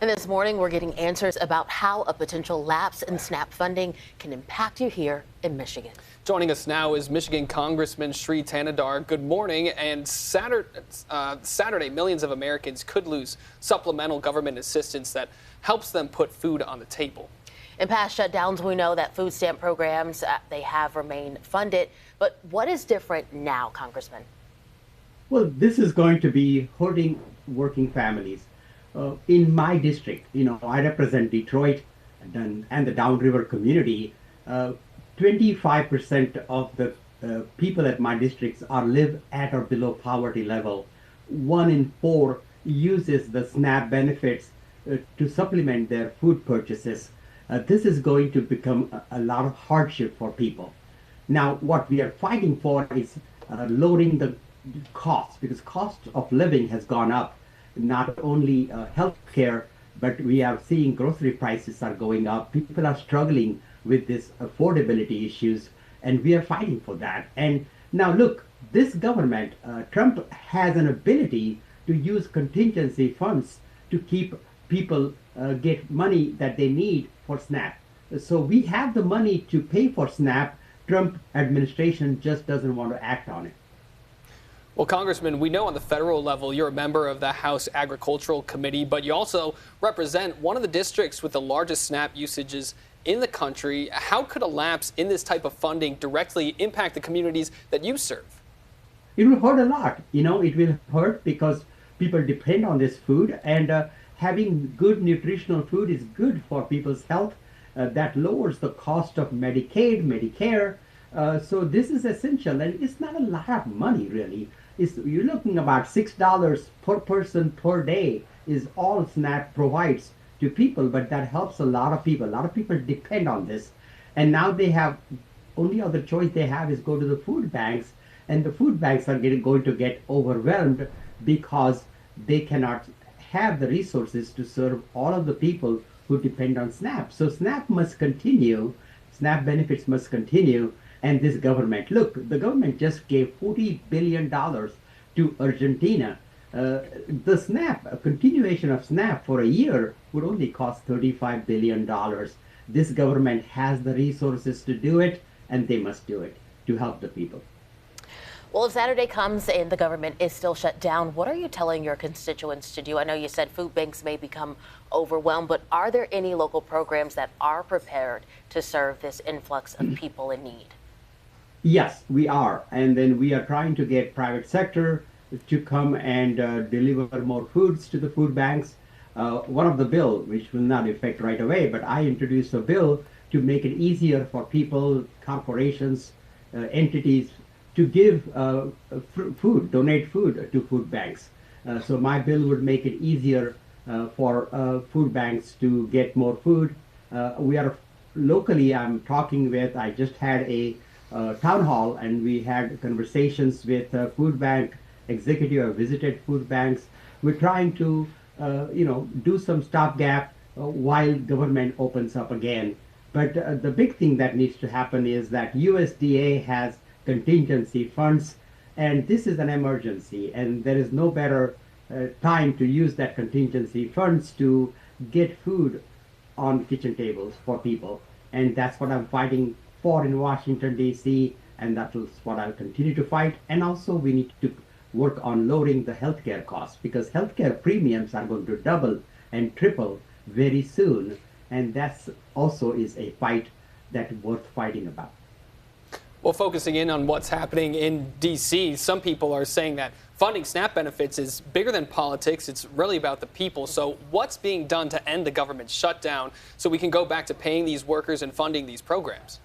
And this morning, we're getting answers about how a potential lapse in SNAP funding can impact you here in Michigan. Joining us now is Michigan Congressman Sri Tanadar. Good morning. And Saturday, millions of Americans could lose supplemental government assistance that helps them put food on the table. In past shutdowns, we know that food stamp programs, they have remained funded. But what is different now, Congressman? Well, this is going to be hurting working families. In my district, I represent Detroit and the downriver community. 25% of the people at my districts live at or below poverty level. 1 in 4 uses the SNAP benefits to supplement their food purchases. This is going to become a lot of hardship for people. Now, what we are fighting for is lowering the costs, because cost of living has gone up. Not only health care, but we are seeing grocery prices are going up. People are struggling with this affordability issues, and we are fighting for that. And now look, this government, Trump has an ability to use contingency funds to keep people get money that they need for SNAP. So we have the money to pay for SNAP. Trump administration just doesn't want to act on it. Well, Congressman, we know on the federal level you're a member of the House Agricultural Committee, but you also represent one of the districts with the largest SNAP usages in the country. How could a lapse in this type of funding directly impact the communities that you serve? It will hurt a lot. It will hurt because people depend on this food, and having good nutritional food is good for people's health. That lowers the cost of Medicaid, Medicare. So this is essential, and it's not a lot of money, really. You're looking about $6 per person per day is all SNAP provides to people, but that helps a lot of people. A lot of people depend on this. And now they have, only other choice they have is go to the food banks, and the food banks are going to get overwhelmed because they cannot have the resources to serve all of the people who depend on SNAP. So SNAP must continue, SNAP benefits must continue. And this government, look, the government just gave $40 billion to Argentina. The SNAP, a continuation of SNAP for a year would only cost $35 billion. This government has the resources to do it, and they must do it to help the people. Well, if Saturday comes and the government is still shut down, what are you telling your constituents to do? I know you said food banks may become overwhelmed, but are there any local programs that are prepared to serve this influx of people in need? Yes, we are. And then we are trying to get private sector to come and deliver more foods to the food banks. One of the bill, which will not affect right away, but I introduced a bill to make it easier for people, corporations, entities to give food, donate food to food banks. So my bill would make it easier for food banks to get more food. We are locally, I just had a town hall, and we had conversations with food bank executive. I visited food banks. We're trying to do some stopgap while government opens up again. But the big thing that needs to happen is that USDA has contingency funds, and this is an emergency, and there is no better time to use that contingency funds to get food on kitchen tables for people. And that's what I'm fighting for in Washington, D.C., and that is what I'll continue to fight. And also we need to work on lowering the healthcare costs, because healthcare premiums are going to double and triple very soon. And that's also is a fight that's worth fighting about. Well, focusing in on what's happening in D.C., some people are saying that funding SNAP benefits is bigger than politics. It's really about the people. So what's being done to end the government shutdown so we can go back to paying these workers and funding these programs?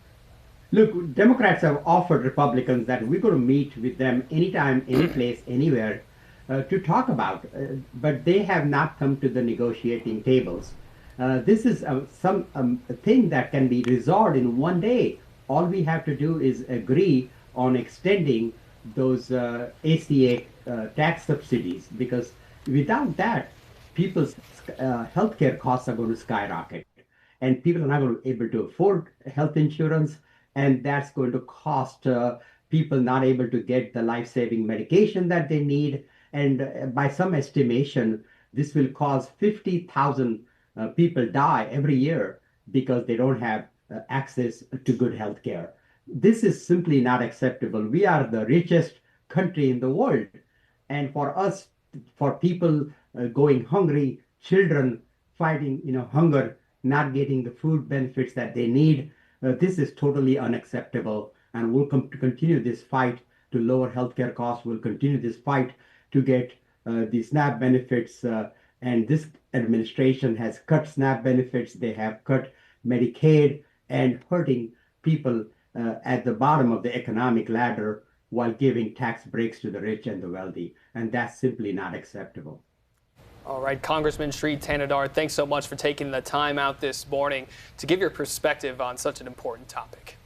Look, Democrats have offered Republicans that we're going to meet with them anytime, any place, anywhere to talk about, but they have not come to the negotiating tables. This is some thing that can be resolved in one day. All we have to do is agree on extending those ACA tax subsidies, because without that, people's healthcare costs are going to skyrocket, and people are not going to be able to afford health insurance. And that's going to cost people not able to get the life-saving medication that they need. And by some estimation, this will cause 50,000 People die every year because they don't have access to good health care. This is simply not acceptable. We are the richest country in the world. And for us, for people going hungry, children fighting, hunger, not getting the food benefits that they need, this is totally unacceptable. And we'll continue this fight to lower healthcare costs. We'll continue this fight to get the SNAP benefits. And this administration has cut SNAP benefits. They have cut Medicaid and hurting people at the bottom of the economic ladder while giving tax breaks to the rich and the wealthy. And that's simply not acceptable. All right, Congressman Sri Thanadar, thanks so much for taking the time out this morning to give your perspective on such an important topic.